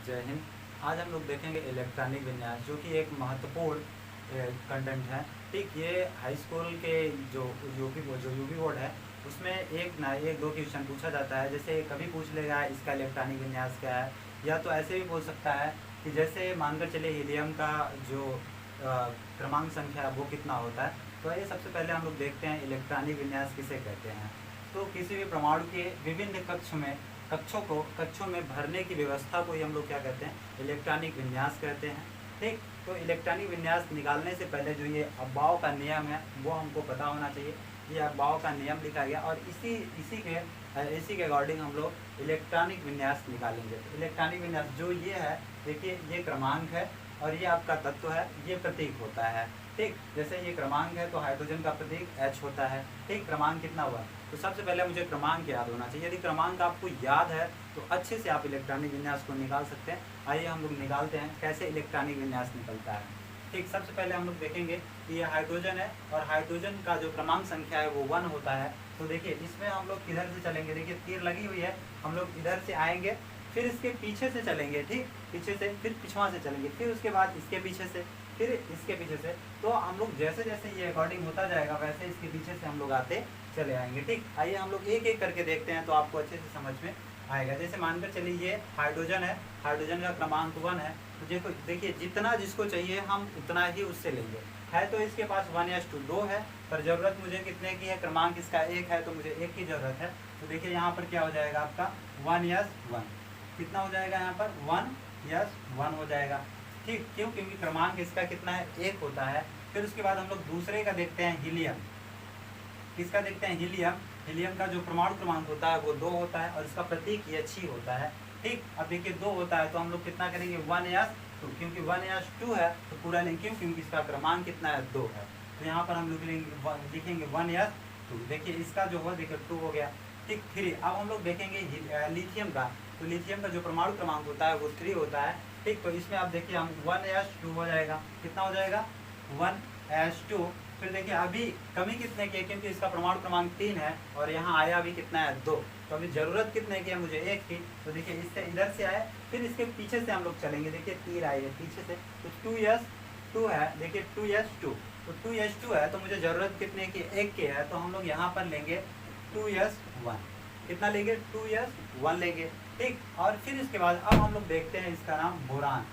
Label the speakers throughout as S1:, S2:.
S1: जय हिंद। आज हम लोग देखेंगे इलेक्ट्रॉनिक विन्यास, जो कि एक महत्वपूर्ण कंटेंट है। ठीक, ये हाई स्कूल के जो यूपी बोर्ड है उसमें एक ना एक दो क्वेश्चन पूछा जाता है। जैसे कभी पूछ लेगा इसका इलेक्ट्रॉनिक विन्यास क्या है, या तो ऐसे भी बोल सकता है कि जैसे मानकर चले हीलियम का जो क्रमांक संख्या है वो कितना होता है। तो ये सबसे पहले हम लोग देखते हैं इलेक्ट्रॉनिक विन्यास किसे कहते हैं। तो किसी भी परमाणु के विभिन्न कक्षों में भरने की व्यवस्था को ही हम लोग क्या कहते हैं, इलेक्ट्रॉनिक विन्यास कहते हैं। ठीक, तो इलेक्ट्रॉनिक विन्यास निकालने से पहले जो ये अब्बाव का नियम है वो हमको पता होना चाहिए। ये अब्बाव का नियम लिखा गया और इसी के अकॉर्डिंग हम लोग इलेक्ट्रॉनिक विन्यास निकालेंगे। तो इलेक्ट्रॉनिक विन्यास जो ये है, देखिए ये क्रमांक है और ये आपका तत्व है, ये प्रतीक होता है। ठीक, जैसे ये क्रमांक है तो हाइड्रोजन का प्रतीक H होता है। ठीक, क्रमांक कितना हुआ, तो सबसे पहले मुझे क्रमांक याद होना चाहिए। यदि क्रमांक आपको याद है तो अच्छे से आप इलेक्ट्रॉनिक विन्यास को निकाल सकते हैं। आइए हम लोग निकालते हैं कैसे इलेक्ट्रॉनिक विन्यास निकलता है। ठीक, सबसे पहले हम लोग देखेंगे कि ये हाइड्रोजन है और हाइड्रोजन का जो क्रमांक संख्या है वो 1 होता है। तो देखिए इसमें हम लोग किधर से चलेंगे, देखिए तीर लगी हुई है, हम लोग इधर से आएंगे, फिर इसके पीछे से चलेंगे। ठीक, पीछे से, फिर पिछवा से चलेंगे, फिर उसके बाद इसके पीछे से, फिर इसके पीछे से। तो हम लोग जैसे जैसे ये अकॉर्डिंग होता जाएगा वैसे इसके पीछे से हम लोग आते चले आएंगे। ठीक, आइए हम लोग एक एक करके देखते हैं तो आपको अच्छे से समझ में आएगा। जैसे मानकर चलिए ये हाइड्रोजन है, हाइड्रोजन का क्रमांक 1 है। तो देखिए जितना जिसको चाहिए हम उतना ही उससे लेंगे। है तो इसके पास 1s2 2 है, पर ज़रूरत मुझे कितने की है, क्रमांक इसका 1 है तो मुझे 1 की ज़रूरत है। तो देखिए यहाँ पर क्या हो जाएगा आपका 1s1, कितना हो जाएगा यहाँ पर 1s1 हो जाएगा। ठीक, क्यों, क्योंकि क्रमांक इसका कितना है, 1 होता है। फिर उसके बाद हम लोग दूसरे का देखते हैं हीलियम। किसका देखते हैं, हीलियम। हीलियम का जो परमाणु क्रमांक होता है वो 2 होता है और इसका प्रतीक He होता है। ठीक, अब देखिए 2 होता है तो हम लोग कितना करेंगे 1s2, क्योंकि 1s2 है तो पूरा लेंगे, क्यों, क्योंकि इसका क्रमांक कितना है 2 है। तो यहाँ पर हम लोग लिखेंगे 1s2। देखिए इसका जो हो देखिए 2 हो गया। ठीक, 3। अब हम लोग देखेंगे लिथियम का। तो लिथियम का जो परमाणु क्रमांक होता है वो 3 होता है। ठीक, तो इसमें आप देखिए हम 1s2 हो जाएगा, कितना हो जाएगा 1s2। फिर देखिए अभी कमी कितने की है, क्योंकि इसका परमाणु क्रमांक 3 है और यहाँ आया भी कितना है 2। तो अभी ज़रूरत कितने की है, मुझे 1 की। तो देखिए इससे इधर से आए, फिर इसके पीछे से हम लोग चलेंगे। देखिए तीर आई है पीछे से, तो 2s2 है। देखिए 2s2, तो 2s2 है तो मुझे ज़रूरत कितने की, 1 की है। तो हम लोग यहाँ पर लेंगे 2s1, कितना लेंगे 2s1 लेंगे। ठीक, और फिर इसके बाद अब हम लोग देखते हैं इसका नाम बोरान,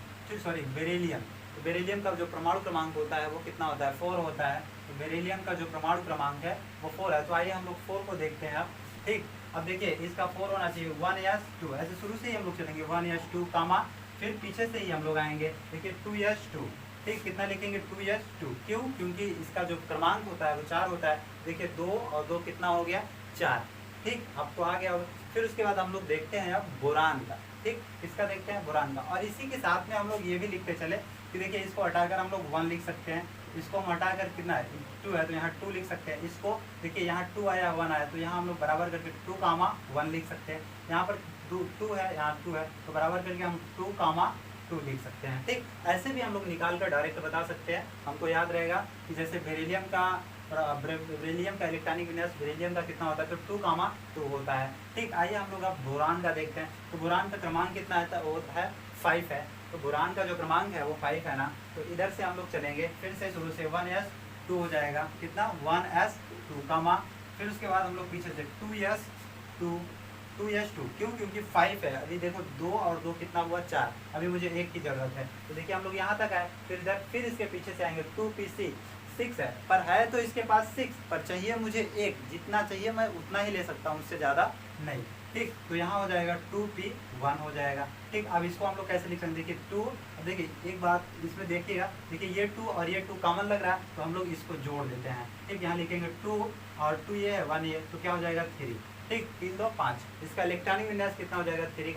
S1: बेरिलियम। तो बेरिलियम का जो परमाणु क्रमांक होता है वो कितना होता है, 4 होता है। तो बेरिलियम का जो परमाणु क्रमांक है वो 4 है। तो आइए हम लोग 4 को देखते हैं अब। ठीक, अब देखिए इसका 4 होना चाहिए, 1s2, ऐसे शुरू से ही हम लोग चलेंगे 1s2 कामा, फिर पीछे से ही हम लोग आएंगे। देखिए 2s2। ठीक, कितना लिखेंगे 2s2, क्यों, क्योंकि इसका जो क्रमांक होता है वो 4 होता है। देखिए 2 और 2 कितना हो गया 4। ठीक, अब तो आ गया होगा। फिर उसके बाद हम लोग देखते हैं अब बोरान का। ठीक, इसका देखते हैं बोरान का, और इसी के साथ में हम लोग ये भी लिखते चले कि देखिए इसको हटाकर हम लोग 1 लिख सकते हैं, इसको हम हटाकर कितना है 2 है तो यहाँ 2 लिख सकते हैं। इसको देखिए यहाँ 2 आया 1 आया तो यहाँ हम लोग बराबर करके 2 कामा 1 लिख सकते हैं। यहाँ पर 2 है, यहाँ 2 है तो बराबर करके हम 2 कामा 2 लिख सकते हैं। ठीक, ऐसे भी हम लोग निकाल कर डायरेक्ट बता सकते हैं। हमको याद रहेगा कि जैसे बेरिलियम का इलेक्ट्रॉनिक विन्यास बेरिलियम का कितना होता है, तो 2 कामा 2 होता है। ठीक, आइए हम लोग अब बोरान का देखते हैं। तो बोरान का क्रमांक कितना है, वो है 5 है। तो बोरान का जो क्रमांक है वो 5 है ना, तो इधर से हम लोग चलेंगे, फिर से शुरू से 1s2 हो जाएगा, कितना 1s2 कामा, फिर उसके बाद हम लोग पीछे से 2s2, क्यों, क्योंकि 5 है। अभी देखो 2 और 2 कितना हुआ 4, अभी मुझे 1 की ज़रूरत है। तो देखिए हम लोग यहाँ तक आए, फिर इधर फिर इसके पीछे से आएंगे 2p6 है, पर है तो इसके पास 6, पर चाहिए मुझे 1, जितना चाहिए मैं उतना ही ले सकता हूँ, उससे ज़्यादा नहीं। ठीक, तो यहाँ हो जाएगा 2p1 हो जाएगा। ठीक, अब इसको हम लोग कैसे लिख सकते हैं, देखिए 2, देखिए एक बात इसमें देखिएगा, देखिए ये 2 और ये 2 कॉमन लग रहा है तो हम लोग इसको जोड़ देते हैं। ठीक, यहाँ लिखेंगे 2 और 2 ये है 1 ये, तो क्या हो जाएगा 3। ठीक, 3 2 5, इसका इलेक्ट्रॉनिक विन्यास कितना हो जाएगा 2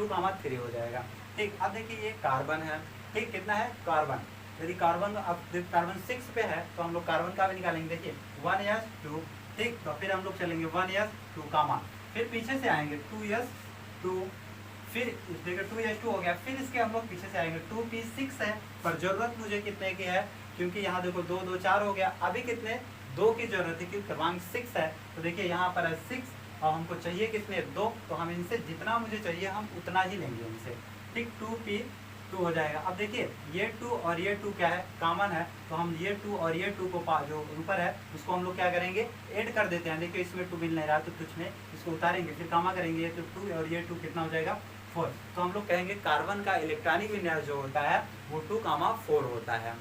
S1: कामा 3 हो जाएगा। ठीक, अब देखिए ये कार्बन है। ठीक, कितना है कार्बन, यदि कार्बन अब कार्बन 6 पे है तो हम लोग कार्बन का भी निकालेंगे। देखिए 1s2। ठीक, तो फिर हम लोग चलेंगे 1s2 कामा, फिर पीछे से आएंगे 2s2, फिर देखिए 2s2 हो गया, फिर इसके हम लोग पीछे से आएंगे 2p6 है, पर जरूरत मुझे कितने की है, क्योंकि यहाँ देखो 2 2 4 हो गया, अभी कितने 2 की जरूरत है क्योंकि क्रमांक 6 है। तो देखिए यहाँ पर है 6 और हमको चाहिए कितने 2, तो हम इनसे जितना मुझे चाहिए हम उतना ही लेंगे इनसे। ठीक 2p2 हो जाएगा। अब देखिए ये 2 और ये 2 क्या है, कॉमन है, तो हम ये 2 और ये 2 को जो ऊपर है उसको हम लोग क्या करेंगे, ऐड कर देते हैं। देखिए इसमें 2 मिल नहीं रहा तो कुछ में इसको उतारेंगे, फिर कामा करेंगे, तो 2 और ये 2 कितना हो जाएगा 4। तो हम लोग कहेंगे कार्बन का इलेक्ट्रॉनिक विन्यास जो होता है वो 2,4 होता है।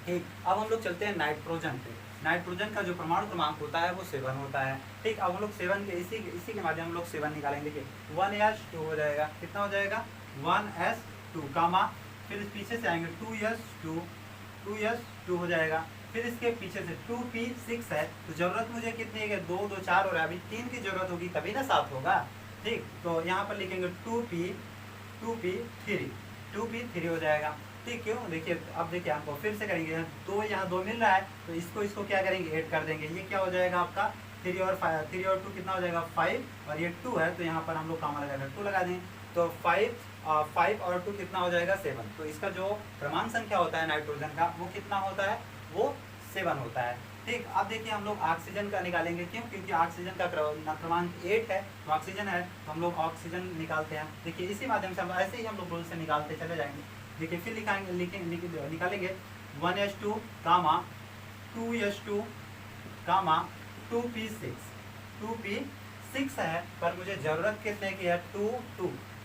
S1: ठीक, अब हम लोग चलते हैं नाइट्रोजन पे। नाइट्रोजन का जो परमाणु क्रमांक होता है वो 7 होता है। ठीक, अब हम लोग 7 के इसी के माध्यम हम लोग 7 निकालेंगे। देखिए 1s2 हो जाएगा, कितना हो जाएगा 1s2 कामा, फिर इस पीछे से आएंगे 2s2 हो जाएगा, फिर इसके पीछे से 2p6 है, तो जरूरत मुझे कितनी है, 2 2 4 और अभी 3 की जरूरत होगी तभी ना 7 होगा। ठीक, तो यहाँ पर लिखेंगे 2p3 हो जाएगा। ठीक, क्यों, देखिए अब देखिए हमको फिर से करेंगे, तो यहाँ 2 मिल रहा है तो इसको क्या करेंगे, ऐड कर देंगे। ये क्या हो जाएगा आपका 3 और 2 कितना हो जाएगा 5, और ये 2 है तो यहाँ पर हम लोग कामा लगाकर 2 लगा देंगे, तो 5 और 2 कितना हो जाएगा 7। तो इसका जो क्रमांक संख्या होता है नाइट्रोजन का वो कितना होता है, वो 7 होता है। ठीक, अब देखिए हम लोग ऑक्सीजन का निकालेंगे, क्यों, क्योंकि ऑक्सीजन का क्रमांक 8 है, तो ऑक्सीजन है तो हम लोग ऑक्सीजन निकालते हैं। देखिए इसी माध्यम से हम ऐसे ही हम लोग रूल से निकालते चले जाएंगे। देखिए फिर निकालेंगे 1s2 कामा 2s2 कामा 2p6 है, पर मुझे जरूरत कितने की है 2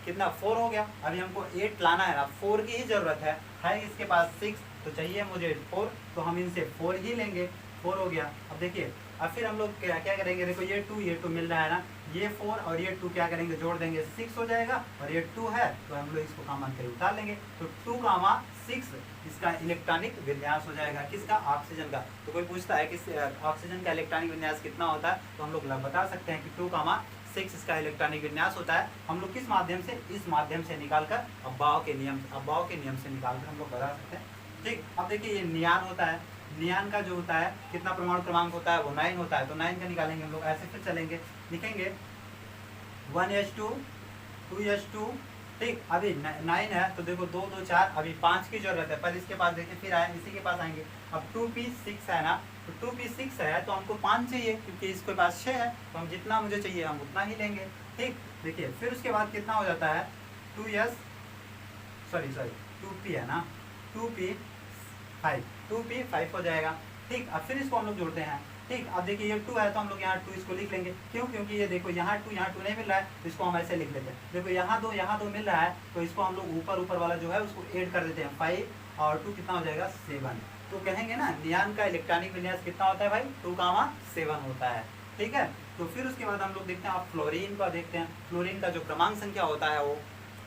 S1: कितना 4 हो गया। अभी हमको 8 लाना है ना, 4 की ही जरूरत है इसके पास 6, तो चाहिए मुझे 4, तो हम इनसे 4 ही लेंगे, 4 हो गया। अब देखिए अब फिर हम लोग क्या करेंगे, देखो ये 2 मिल रहा है ना, ये 4 और ये 2 क्या करेंगे, जोड़ देंगे 6 हो जाएगा, और ये 2 है तो हम लोग इसको कॉमन करके उतार लेंगे, तो 2,6 इसका इलेक्ट्रॉनिक विन्यास हो जाएगा, किसका, ऑक्सीजन का। तो कोई पूछता है कि ऑक्सीजन का इलेक्ट्रॉनिक विन्यास कितना होता है, तो हम लोग बता सकते हैं कि 2,6 इसका इलेक्ट्रॉनिक विन्यास होता है। हम लोग किस माध्यम से, इस माध्यम से निकालकर अब्बाव के नियम से निकालकर हम लोग बता सकते हैं। ठीक, अब देखिए ये नियान होता है, नियान का जो होता है कितना परमाणु क्रमांक होता है, वो 9 होता है, तो 9 का निकालेंगे हम लोग। ऐसे फिर चलेंगे, लिखेंगे 1s2 2s2। ठीक, अभी 9 है तो देखो 2 2 4, अभी 5 की जरूरत है, पर इसके पास देखिए फिर आए, इसी के पास आएंगे। अब 2p6 है ना, तो 2p6 है तो हमको 5 चाहिए, क्योंकि इसके पास 6 है, तो हम जितना मुझे चाहिए हम उतना ही लेंगे। ठीक, देखिए फिर उसके बाद कितना हो जाता है 2p है ना, 2p5 हो जाएगा। ठीक, अब फिर इसको हम लोग जोड़ते हैं। ठीक, अब देखिए ये 2 है तो हम लोग यहाँ 2 इसको लिख लेंगे, क्यों, क्योंकि ये देखो यहाँ 2 नहीं मिल रहा है, तो इसको हम ऐसे लिख लेते हैं। देखो यहाँ 2 मिल रहा है, तो इसको हम लोग ऊपर वाला जो है उसको ऐड कर देते हैं, 5 और 2 कितना हो जाएगा 7। तो कहेंगे ना नियान का इलेक्ट्रॉनिक विन्यास कितना होता है भाई, 2,7 होता है। ठीक है, तो फिर उसके बाद हम लोग देखते हैं, आप फ्लोरीन का देखते हैं। फ्लोरीन का जो क्रमांक संख्या होता है वो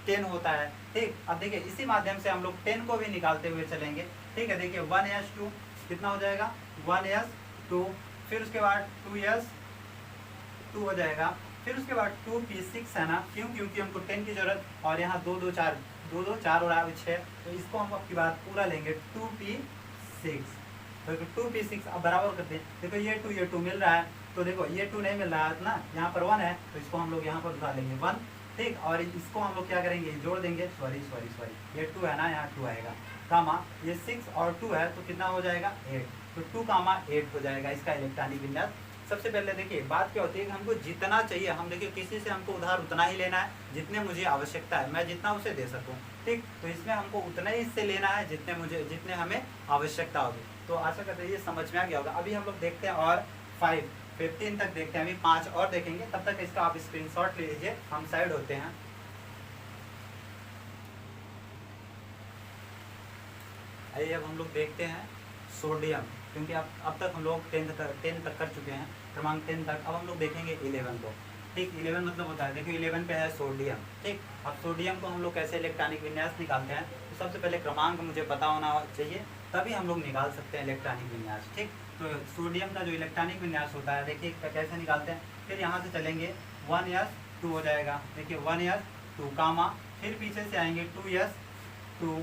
S1: 10 होता है। ठीक, अब देखिए इसी माध्यम से हम लोग 10 को भी निकालते हुए चलेंगे। ठीक है, देखिए 1s2 कितना हो जाएगा 1s2, फिर उसके बाद 2s2 हो जाएगा, फिर उसके बाद 2p6 है ना, क्यों, क्योंकि हमको 10 की जरूरत, और यहाँ 2 2 4 और 6, तो इसको हम आपकी बात पूरा लेंगे 2p6। तो 2p6 अब बराबर करते हैं, देखो ये 2 मिल रहा है, तो देखो ये 2 नहीं मिल रहा है ना, यहाँ पर 1 है तो इसको हम लोग यहाँ पर उठा लेंगे 1। ठीक, और इसको हम लोग क्या करेंगे, जोड़ देंगे, सॉरी ये 2 है ना, यहाँ 2 आएगा, कामा ये 6 और 2 है तो कितना हो जाएगा 8, तो 2,8 हो जाएगा इसका इलेक्ट्रॉनिक विन्यास। सबसे पहले देखिए बात क्या होती है कि हमको जितना चाहिए, हम देखिए किसी से हमको उधार उतना ही लेना है जितने मुझे आवश्यकता है, मैं जितना उसे दे सकूं। ठीक, तो इसमें हमको उतना ही इससे लेना है जितने हमें आवश्यकता होगी। तो आशा करते हैं ये समझ में आ गया होगा। अभी हम लोग देखते हैं और 15 तक देखते हैं, अभी 5 और देखेंगे, तब तक इसका आप स्क्रीनशॉट ले लीजिए, हम साइड होते हैं। आइए अब हम लोग देखते हैं सोडियम, क्योंकि अब तक हम लोग 10 तक कर चुके हैं, क्रमांक 10 तक। अब हम लोग देखेंगे 11 को। ठीक, 11 मतलब होता है, देखो 11 पे है सोडियम। ठीक, अब सोडियम को हम लोग कैसे इलेक्ट्रॉनिक विन्यास निकालते हैं, तो सबसे पहले क्रमांक मुझे पता होना चाहिए, तभी हम लोग निकाल सकते हैं इलेक्ट्रॉनिक विन्यास। ठीक, तो सोडियम का जो इलेक्ट्रॉनिक विन्यास होता है, देखिए कैसे निकालते हैं। फिर यहाँ से चलेंगे 1s2 हो जाएगा, देखिए 1s2 कामा, फिर पीछे से आएंगे 2s2।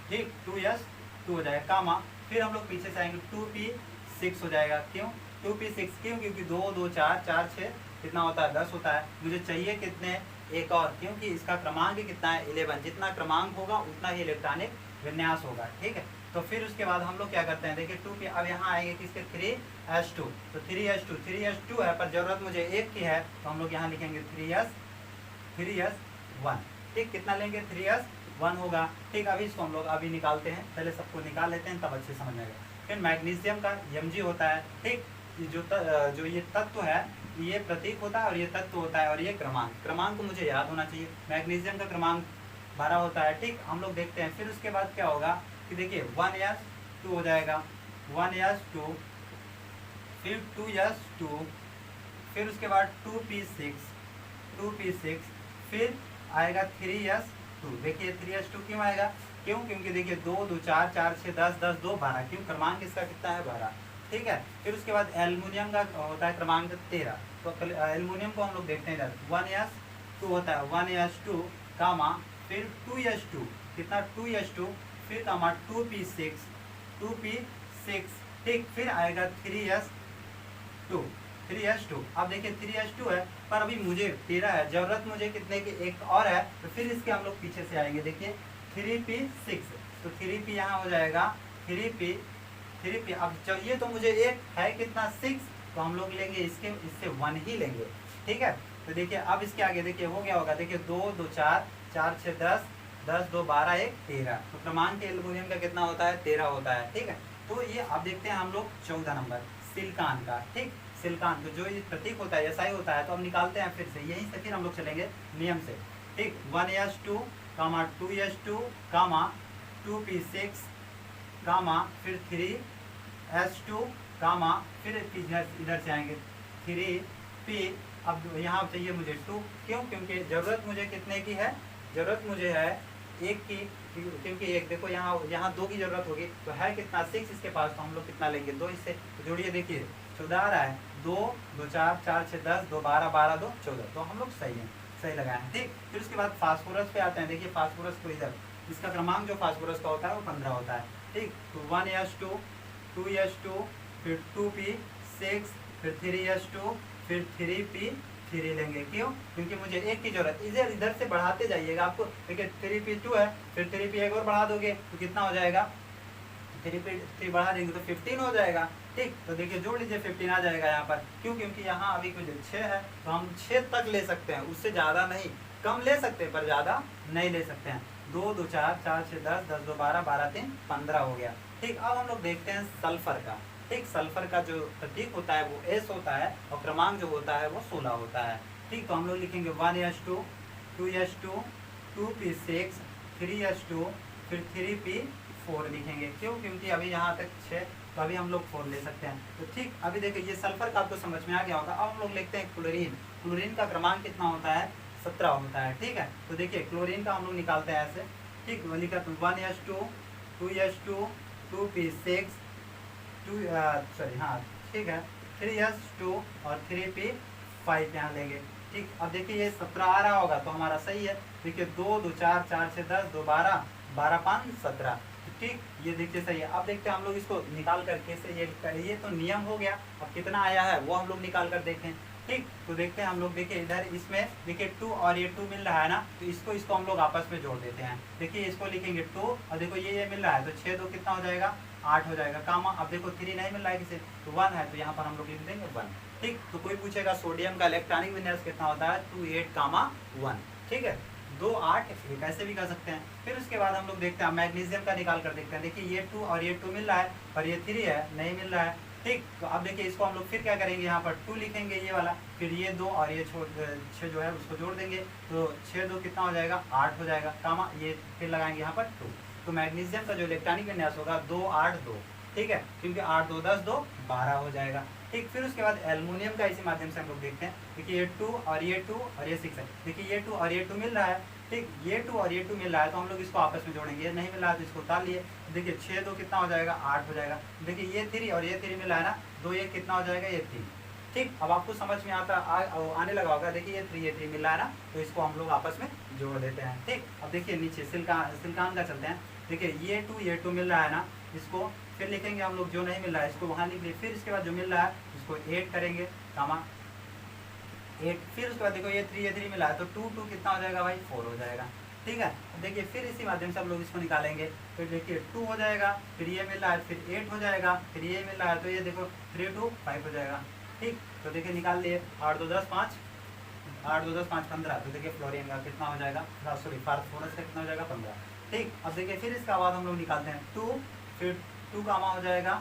S1: ठीक, 2s2 हो जाएगा कामा, फिर हम लोग पीछे से आएंगे 2p6 हो जाएगा, क्यों 2p6, क्यों, क्योंकि 2 2 4 4 6 कितना होता है 10 होता है, मुझे चाहिए कितने, एक और, क्योंकि इसका क्रमांक कितना है 11, जितना क्रमांक होगा उतना ही इलेक्ट्रॉनिक विन्यास होगा। ठीक है, तो फिर उसके बाद हम लोग क्या करते हैं, देखिए 2 अब यहाँ आएंगे किसके 3s2, तो 3s2 है, पर जरूरत मुझे 1 की है, तो हम लोग यहाँ लिखेंगे 3s1। ठीक, कितना लेंगे 3s1 होगा। ठीक, अभी इसको हम लोग अभी निकालते हैं, पहले सबको निकाल लेते हैं तब अच्छे समझ आएगा। फिर मैग्नीशियम का Mg होता है। ठीक, जो ये तत्व है, ये प्रतीक होता है और ये तत्व होता है और ये क्रमांक को मुझे याद होना चाहिए। मैग्नीशियम का क्रमांक 12 होता है। ठीक, हम लोग देखते हैं। फिर उसके बाद क्या होगा कि देखिए 1s2 हो जाएगा, 1s2, फिर 2s2, फिर उसके बाद 2p6, फिर आएगा 3s2। देखिए 3s2 क्यों आएगा, क्यों, क्योंकि देखिए 2 2 4 4 6 10 10 2 12, क्यों, क्रमांक इसका कितना है 12। ठीक है, फिर उसके बाद एल्युमिनियम का होता है क्रमांक 13। तो एल्युमिनियम को हम लोग देखते हैं इधर, 1s2 होता है, 1s2 कामा, फिर 2s2, कितना 2s2, फिर कामा 2p6। ठीक, फिर आएगा 3s2। अब देखिए 3s2 है, पर अभी मुझे 13 है, जरूरत मुझे कितने की एक और है, तो फिर इसके हम लोग पीछे से आएंगे। देखिए 3p6, तो 3p यहाँ हो जाएगा 3p। अब चाहिए तो मुझे एक है कितना 6, तो हम लोग लेंगे इससे 1 ही लेंगे। ठीक है, तो देखिए अब इसके आगे देखिए हो गया होगा, देखिए 2 2 4 4 6 10 10 2 12 1 13, तो क्रमांक एल्युमिनियम का कितना होता है 13 होता है। ठीक है, तो ये अब देखते हैं हम लोग 14 नंबर सिलिकॉन का। ठीक, सिलिकॉन, तो जो ये प्रतीक होता है SI होता है, तो हम निकालते हैं फिर से, यहीं से फिर हम लोग चलेंगे नियम से। ठीक, 1s2 कामा 2s2 कामा 2p6 कामा, फिर 3s2 कामा, फिर इधर से आएंगे 3p। अब यहाँ चाहिए मुझे 2, क्यों, क्योंकि ज़रूरत मुझे कितने की है, ज़रूरत मुझे है 1 की, क्योंकि एक देखो यहाँ 2 की ज़रूरत होगी, तो है कितना 6 इसके पास, तो हम लोग कितना लेंगे 2, इससे तो जोड़िए। देखिए 14 आ रहा है, 2 2 4 4 6 10 2 12 12 2 14, तो हम लोग सही लगाए हैं। ठीक, फिर उसके बाद फास्फोरस पे आते हैं। देखिए फास्फोरस को इधर, इसका क्रमांक जो फास्फोरस का होता है वो 15 होता है। ठीक, तो 1s2, 2s2, फिर 2p6, फिर 3s2, फिर 3p3 लेंगे, क्यों, क्योंकि मुझे एक की जरूरत, इधर से बढ़ाते जाइएगा आपको। देखिए 3p2 है, फिर 3p एक और बढ़ा दोगे तो कितना हो जाएगा, 3p3 बढ़ा देंगे तो 15 हो जाएगा। ठीक, तो देखिए जोड़ लीजिए 15 आ जाएगा यहाँ पर, क्यों, क्योंकि यहाँ अभी कुछ 6 है, तो हम 6 तक ले सकते हैं, उससे ज़्यादा नहीं, कम ले सकते हैं पर ज़्यादा नहीं ले सकते हैं। 2 2 4 4 6 10 10 2 12 12 3 15 हो गया। ठीक, अब हम लोग देखते हैं सल्फर का। ठीक, सल्फर का जो प्रतीक होता है वो S होता है और क्रमांक जो होता है वो 16 होता है। ठीक, तो हम लोग लिखेंगे 1s2, 2s2, 2p6, 3s2, फिर 3p4 लिखेंगे, क्यों, क्योंकि अभी यहाँ तक 6, तो अभी हम लोग 4 ले सकते हैं। तो ठीक, अभी देखिए ये सल्फर का आपको समझ में आ गया होगा। अब हम लोग लिखते हैं क्लोरीन का क्रमांक कितना होता है 17 होता है। ठीक है, तो देखिए क्लोरीन का हम लोग निकालते हैं ऐसे। ठीक, वो लिखा 1s2, 2s2, 2p6, ठीक है, 3s2 और 3p5 यहाँ लेंगे। ठीक, अब देखिए ये 17 आ रहा होगा तो हमारा सही है। देखिए 2 2 4 4 6 10 2 12 12 5 17। ठीक, ये देखिए सही है। अब देखते हैं हम लोग इसको निकाल कर कैसे, ये तो नियम हो गया। अब कितना आया है वो हम लोग निकाल कर देखें। ठीक, तो देखते हैं हम लोग। देखिए इधर इसमें देखिए 2 और ये 2 मिल रहा है ना, तो इसको हम लोग आपस में जोड़ देते हैं। देखिए इसको लिखेंगे 2 और देखो ये मिल रहा है, तो 6 2 कितना हो जाएगा 8 हो जाएगा, कामा। अब देखो 3 नहीं मिल रहा है किसे, तो 1 है, तो यहाँ पर हम लोग लिख देंगे 1। ठीक, तो कोई पूछेगा सोडियम का इलेक्ट्रॉनिक विन्यास कितना होता है, 28,1। ठीक है, 2 8 ये कैसे भी कर सकते हैं। फिर उसके बाद हम लोग देखते हैं मैग्नीशियम का निकाल कर देखते हैं। देखिए ये 2 और ये 2 मिल रहा है, पर ये 3 है, नहीं मिल रहा है। ठीक, तो अब देखिए इसको हम लोग फिर क्या करेंगे, यहाँ पर 2 लिखेंगे ये वाला, फिर ये 2 और ये 6 जो है उसको जोड़ देंगे, तो 6 2 कितना हो जाएगा 8 हो जाएगा, कामा, ये फिर लगाएंगे यहाँ पर 2। तो मैग्नीशियम का जो इलेक्ट्रॉनिक विन्यास होगा 2 8 2। ठीक है, क्योंकि 8 2 10 2 12 हो जाएगा। ठीक, फिर उसके बाद एल्युमिनियम का इसी माध्यम से हम लोग देखते हैं। देखिए ये 2 और ये 2 और ये 6 है। देखिए ये 2 और ये 2 मिल रहा है। ठीक, ये 2 और ये 2 मिल रहा है, तो हम लोग इसको आपस में जोड़ेंगे। ये नहीं मिल रहा है तो इसको उतार लिए। देखिए 6 2 कितना हो जाएगा 8 हो जाएगा। देखिए ये 3 और ये 3 मिल रहा है ना, 2 1 कितना हो जाएगा, ये 3। ठीक, अब आपको समझ में आने लगा होगा। देखिए ये 3 मिल रहा है ना, तो इसको हम लोग आपस में जोड़ देते हैं। ठीक, अब देखिए नीचे सिलिकॉन का चलते हैं। देखिए ये 2 मिल रहा है ना, इसको फिर लिखेंगे हम लोग, जो नहीं मिल रहा है इसको वहाँ लिख लिए। फिर इसके बाद जो मिल रहा है इसको 8 करेंगे, कामा 8। फिर उसके बाद देखो ये 3 मिला है, तो 2 2 कितना हो जाएगा भाई 4 हो जाएगा। ठीक है, देखिए फिर इसी माध्यम से हम लोग इसको निकालेंगे। फिर देखिए 2 हो जाएगा, फिर ये मिल रहा है, फिर 8 हो जाएगा, फिर ये मिल रहा है, तो ये देखो 3 2 5 हो जाएगा। ठीक, तो देखिए निकाल लिए, 8 2 10 5 8 2 10 5 15, तो देखिए फ्लोरीन का कितना हो जाएगा, सॉरी फास्फोरस का कितना हो जाएगा 15। ठीक, अब देखिए फिर इसका बाद हम लोग निकालते हैं 2, फिर 2 कामा हो जाएगा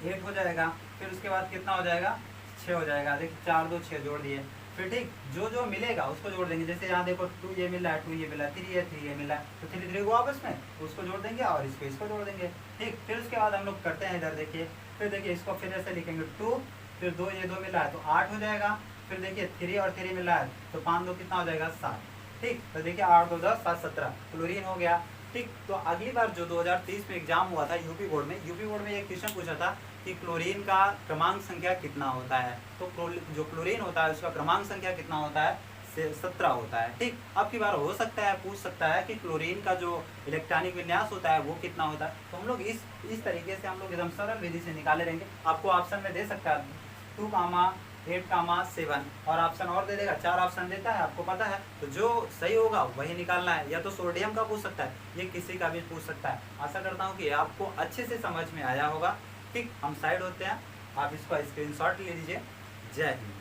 S1: 8 हो जाएगा, फिर उसके बाद कितना हो जाएगा 6 हो जाएगा। देखिए 4 2 6 जोड़ दिए, फिर ठीक जो जो मिलेगा उसको जोड़ देंगे। जैसे यहाँ देखो 2 ये मिला है, 2 ये मिला है, 3 ये 3 ये मिला है, तो 3 3 को आपस में उसको जोड़ देंगे और इसको जोड़ देंगे। ठीक, फिर उसके बाद हम लोग करते हैं इधर देखिए, फिर देखिए इसको फिर ऐसे लिखेंगे 2, फिर 2 ये 2 मिला है तो 8 हो जाएगा, फिर देखिए 3 और 3 मिला है तो 5 2 कितना हो जाएगा 7। ठीक, तो देखिए 8 2 10 7 17 क्लोरीन हो गया। ठीक, तो अगली बार जो 2030 में एग्जाम हुआ था यूपी बोर्ड में एक क्वेश्चन पूछा था कि क्लोरीन का क्रमांक संख्या कितना होता है। तो जो क्लोरीन होता है उसका क्रमांक संख्या कितना होता है, 17 होता है। ठीक, अब की बार हो सकता है पूछ सकता है कि क्लोरीन का जो इलेक्ट्रॉनिक विन्यास होता है वो कितना होता है। तो हम लोग इस तरीके से हम लोग एकदम सरल विधि से निकाले रहेंगे। आपको ऑप्शन में दे सकता है 2 कामा 8 कामा 7, और ऑप्शन और दे देगा, 4 ऑप्शन देता है आपको पता है। तो जो सही होगा वही निकालना है, या तो सोडियम का पूछ सकता है, ये किसी का भी पूछ सकता है। आशा करता हूँ कि आपको अच्छे से समझ में आया होगा। ठीक, हम साइड होते हैं, आप इसका स्क्रीनशॉट ले लीजिए। जय हिंद।